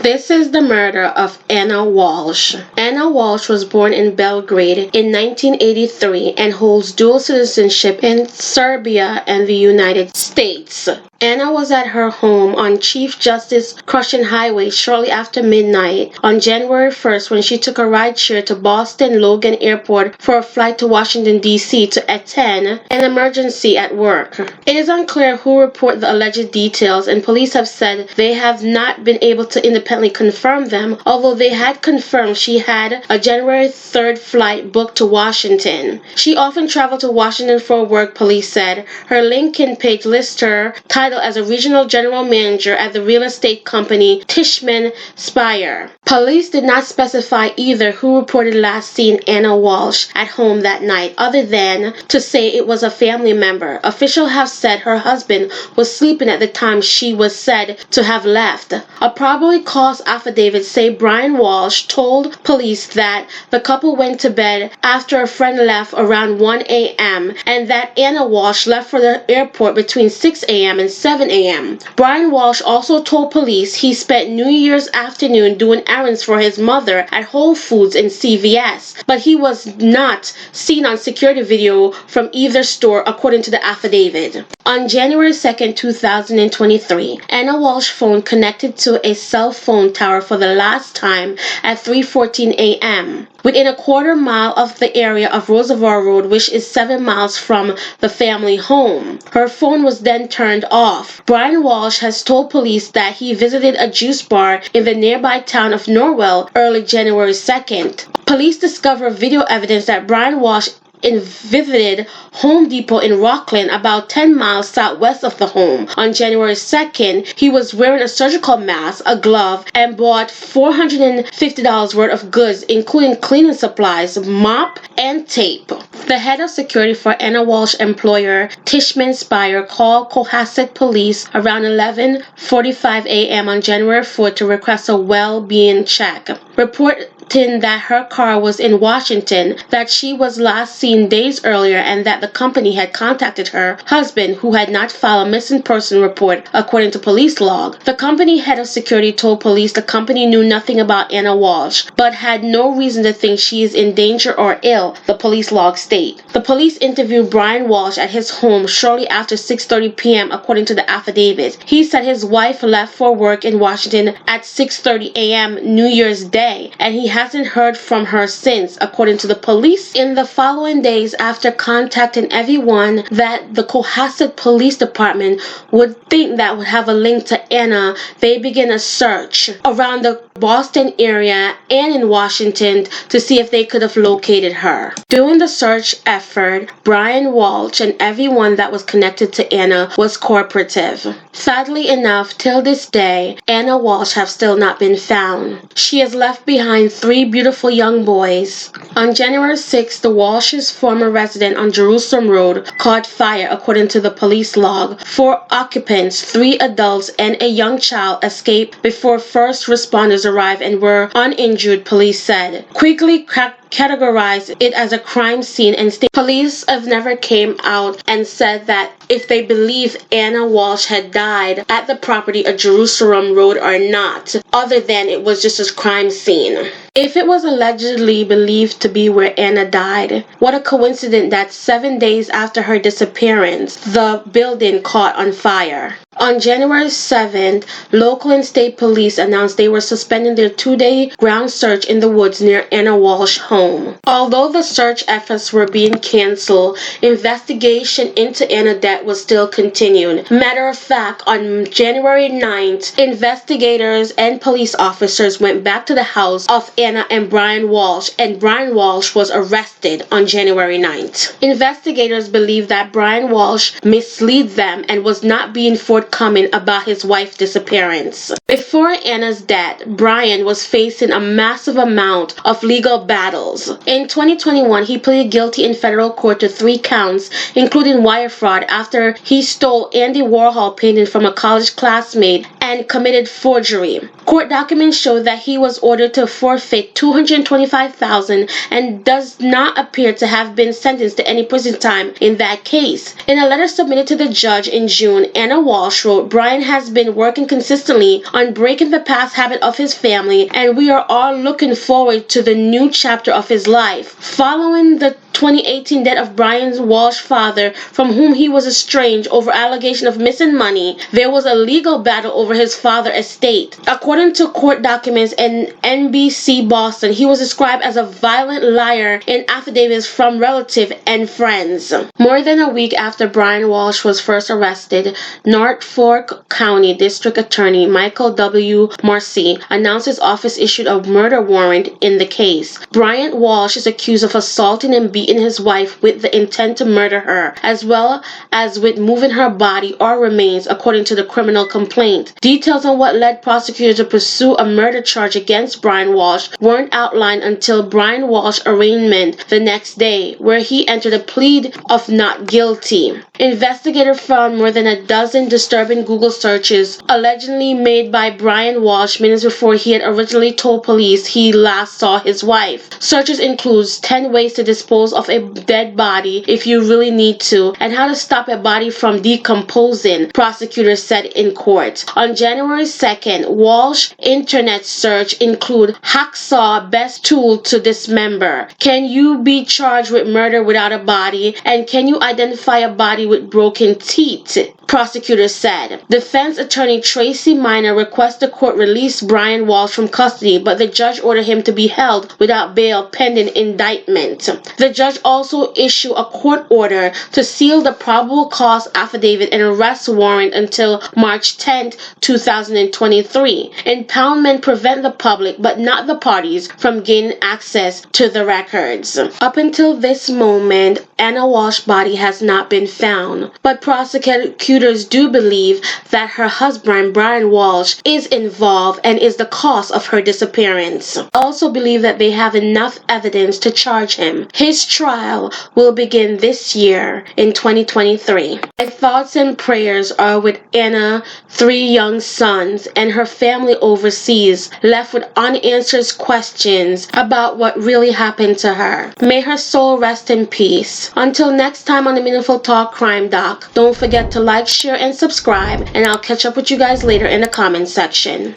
This is the murder of Anna Walsh. Anna Walsh was born in Belgrade in 1983 and holds dual citizenship in Serbia and the United States. Anna was at her home on Chief Justice Crushing Highway shortly after midnight on January 1st when she took a rideshare to Boston Logan Airport for a flight to Washington, D.C. to attend an emergency at work. It is unclear who reported the alleged details, and police have said they have not been able to independently confirm them, although they had confirmed she had a January 3rd flight booked to Washington. She often traveled to Washington for work, police said. Her LinkedIn page lists her title as a regional general manager at the real estate company Tishman Speyer. Police did not specify either who reported last seeing Anna Walsh at home that night, other than to say it was a family member. Officials have said her husband was sleeping at the time she was said to have left. A probable cause affidavit say Brian Walsh told police that the couple went to bed after a friend left around 1 a.m. and that Anna Walsh left for the airport between 6 a.m. and 7 a.m. Brian Walsh also told police he spent New Year's afternoon doing errands for his mother at Whole Foods and CVS, but he was not seen on security video from either store, according to the affidavit. On January 2nd, 2023, Anna Walsh's phone connected to a cell phone tower for the last time at 3:14 a.m. within a quarter mile of the area of Roosevelt Road, which is 7 miles from the family home. Her phone was then turned off. Brian Walsh has told police that he visited a juice bar in the nearby town of Norwell early January 2nd. Police discovered video evidence that Brian Walsh visited Home Depot in Rockland, about 10 miles southwest of the home. On January 2nd, he was wearing a surgical mask, a glove, and bought $450 worth of goods, including cleaning supplies, mop, and tape. The head of security for Anna Walsh's employer, Tishman Speyer, called Cohasset police around 11:45 a.m. on January 4th to request a well-being check, reporting that her car was in Washington, that she was last seen days earlier, and that the company had contacted her husband, who had not filed a missing person report, according to police log. The company head of security told police the company knew nothing about Anna Walsh, but had no reason to think she is in danger or ill, the police log state. The police interviewed Brian Walsh at his home shortly after 6:30 p.m., according to the affidavit. He said his wife left for work in Washington at 6:30 a.m. New Year's Day, and he hasn't heard from her since, according to the police. In the following days, after contacting everyone that the Cohasset Police Department would think that would have a link to Anna, they began a search around the Boston area and in Washington to see if they could have located her. During the search effort, Brian Walsh and everyone that was connected to Anna was cooperative. Sadly enough, till this day, Anna Walsh has still not been found. She has left behind 3 beautiful young boys. On January 6th, the Walsh's former residence on Jerusalem Road caught fire, according to the police log. 4 occupants, 3 adults, and a young child escaped before first responders arrived and were uninjured, police said. Quickly categorized it as a crime scene, and police have never came out and said that if they believe Anna Walsh had died at the property of Jerusalem Road or not, other than it was just a crime scene. If it was allegedly believed to be where Anna died, what a coincidence that 7 days after her disappearance, the building caught on fire. On January 7th, local and state police announced they were suspending their 2-day ground search in the woods near Anna Walsh's home. Although the search efforts were being canceled, investigation into Anna's death was still continuing. Matter of fact, on January 9th, investigators and police officers went back to the house of Anna and Brian Walsh, and Brian Walsh was arrested on January 9th. Investigators believe that Brian Walsh misled them and was not being forthcoming about his wife's disappearance. Before Anna's death, Brian was facing a massive amount of legal battles. In 2021, he pleaded guilty in federal court to 3 counts, including wire fraud, after he stole Andy Warhol painting from a college classmate and committed forgery. Court documents show that he was ordered to forfeit $225,000 and does not appear to have been sentenced to any prison time in that case. In a letter submitted to the judge in June, Anna Walsh Walsh wrote, "Brian has been working consistently on breaking the past habit of his family, and we are all looking forward to the new chapter of his life." Following the 2018 death of Brian Walsh's father, from whom he was estranged over allegation of missing money, there was a legal battle over his father's estate. According to court documents in NBC Boston, he was described as a violent liar in affidavits from relatives and friends. More than a week after Brian Walsh was first arrested, Norfolk County District Attorney Michael W. Marcy announced his office issued a murder warrant in the case. Brian Walsh is accused of assaulting and beating his wife with the intent to murder her, as well as with moving her body or remains, according to the criminal complaint. Details on what led prosecutors to pursue a murder charge against Brian Walsh weren't outlined until Brian Walsh's arraignment the next day, where he entered a plea of not guilty. Investigators found more than a dozen disturbing Google searches allegedly made by Brian Walsh minutes before he had originally told police he last saw his wife. Searches includes 10 ways to dispose of a dead body if you really need to, and how to stop a body from decomposing, prosecutors said in court. On January 2nd, Walsh internet search include hacksaw best tool to dismember, can you be charged with murder without a body, and can you identify a body with broken teeth, prosecutors said. Defense attorney Tracy Minor requested the court release Brian Walsh from custody, but the judge ordered him to be held without bail pending indictment. The judge also issued a court order to seal the probable cause affidavit and arrest warrant until March 10, 2023. Impoundment prevent the public, but not the parties, from gaining access to the records. Up until this moment, Anna Walsh's body has not been found, but prosecutors do believe that her husband Brian Walsh is involved and is the cause of her disappearance. Also believe that they have enough evidence to charge him. His trial will begin this year in 2023. My thoughts and prayers are with Anna, 3 young sons, and her family overseas, left with unanswered questions about what really happened to her. May her soul rest in peace. Until next time on the Meaningful Talk Crime Doc, don't forget to like, share, and subscribe, and I'll catch up with you guys later in the comment section.